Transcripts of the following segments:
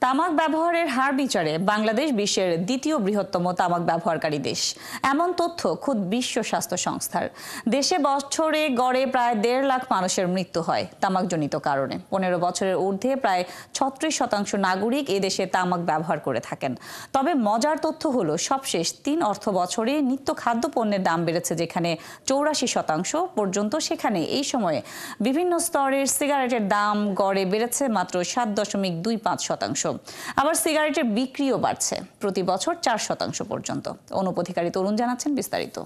তামাক ব্যবহারের হার বিচারে বাংলাদেশ বিশ্বের দ্বিতীয় বৃহত্তম তামাক ব্যবহারকারী দেশ, এমন তথ্য খোদ বিশ্ব স্বাস্থ্য সংস্থার। দেশে বছরে গড়ে প্রায় 1.5 লাখ মানুষের মৃত্যু হয় তামাকজনিত কারণে। 15 বছরের ঊর্ধ্বে প্রায় 36% নাগরিক এদেশে তামাক ব্যবহার করে থাকেন। তবে মজার তথ্য হলো, সবশেষ 3 অর্থ বছরে নিত্য খাদ্যপণ্যের দাম বেড়েছে যেখানে 84% পর্যন্ত, সেখানে এই সময়ে বিভিন্ন স্তরের সিগারেটের দাম গড়ে বেড়েছে মাত্র 7.25%। আবার সিগারেটের বিক্রিও বাড়ছে প্রতি বছর 4% পর্যন্ত। অনুপ অধিকারী তরুণ জানাচ্ছেন বিস্তারিত।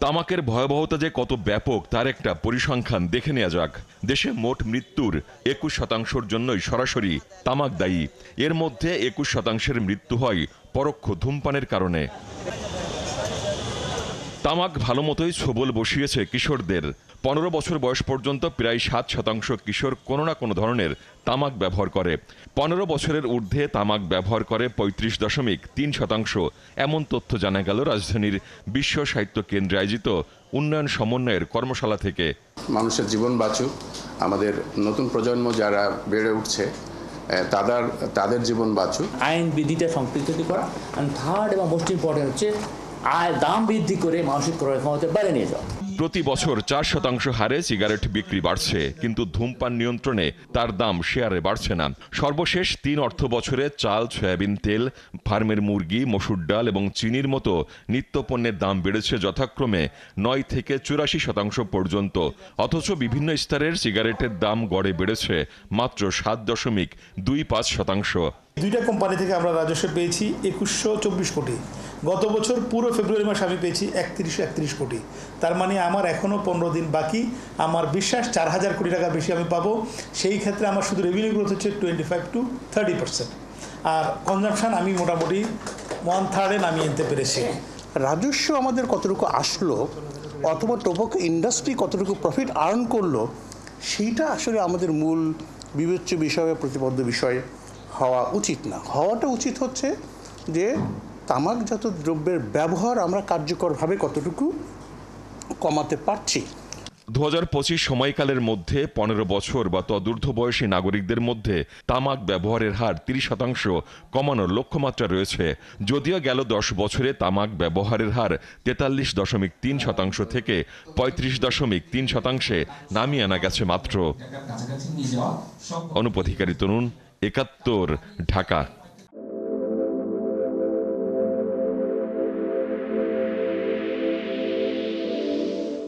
তামাকের ভয়াবহতা যে কত ব্যাপক তার একটা পরিসংখ্যান দেখে নেওয়া যাক। দেশে মোট মৃত্যুর 21%-র জন্যই সরাসরি তামাক দায়ী। এর মধ্যে 21%-র মৃত্যু হয় পরোক্ষ ধূমপানের কারণে। তামাক ভালো মতোই ছোবল বসিয়েছে কিশোরদের। 15 বছর বয়স পর্যন্ত প্রায় 7% কিশোর কোনো না কোনো ধরনের তামাক ব্যবহার করে। 15 বছরের ঊর্ধ্বে তামাক ব্যবহার করে 35.3%। এমন তথ্য জানা গেল রাজধানীর বিশ্ব সাহিত্য কেন্দ্রে আয়োজিত উন্নয়ন সমন্বয়ের কর্মশালা থেকে। মানুষের জীবন বাঁচুক, আমাদের নতুন প্রজন্ম যারা বেড়ে উঠছে তাদের জীবন বাঁচুক। আইন বিধিটা সম্পৃক্ত করা, থার্ড এবং মোস্ট ইম্পর্টেন্ট হচ্ছে দাম বৃদ্ধি করে মানসিক ক্রয় ক্ষমতা বাইরে নিয়ে যাওয়া। প্রতি বছর 4% হারে সিগারেট বিক্রি বাড়ছে, কিন্তু ধূমপান নিয়ন্ত্রণে তার দাম শেয়ারে বাড়ছে না। সর্বশেষ 3 অর্থ বছরে চাল, সয়াবিন তেল, ফার্মের মুরগি, মসুর ডাল এবং চিনির মতো নিত্যপণ্যের দাম বেড়েছে যথাক্রমে 9 থেকে 84% পর্যন্ত। অথচ বিভিন্ন স্তরের সিগারেটের দাম গড়ে বেড়েছে মাত্র 7.25%। দুইটা কোম্পানি থেকে আমরা রাজস্ব পেয়েছি 2124 কোটি। গত বছর পুরো ফেব্রুয়ারি মাসে আমি পেয়েছি 3131 কোটি। তার মানে আমার এখনও 15 দিন বাকি। আমার বিশ্বাস 4000 কোটি টাকা বেশি আমি পাবো। সেই ক্ষেত্রে আমার শুধু রেভিনিউ গ্রোথ হচ্ছে 25 to 30%। আর কনজাম্পশন আমি মোটামুটি 1/3 নামিয়ে আনতে পেরেছি। রাজস্ব আমাদের কতটুকু আসলো অথবা টোবাকো ইন্ডাস্ট্রি কতটুকু প্রফিট আর্ন করলো, সেইটা আসলে আমাদের মূল বিবেচ্য বিষয়, প্রতিবদ্ধ বিষয় হওয়া উচিত না। হওয়াটা উচিত হচ্ছে যে তামাকজাত দ্রব্যের ব্যবহার আমরা কার্যকরভাবে কতটুকু কমাতে পারছি। 2025 সময়কালের মধ্যে 15 বছর বা তদূর্ধ্ব বয়সী নাগরিকদের মধ্যে তামাক ব্যবহারের হার 30% কমানোর লক্ষ্যমাত্রা রয়েছে। যদিও গেল 10 বছরে তামাক ব্যবহারের হার 43.3% থেকে 35.3% নামিয়ে আনা গেছে মাত্র। অনুপ অধিকারী তরুণ, 71, ঢাকা।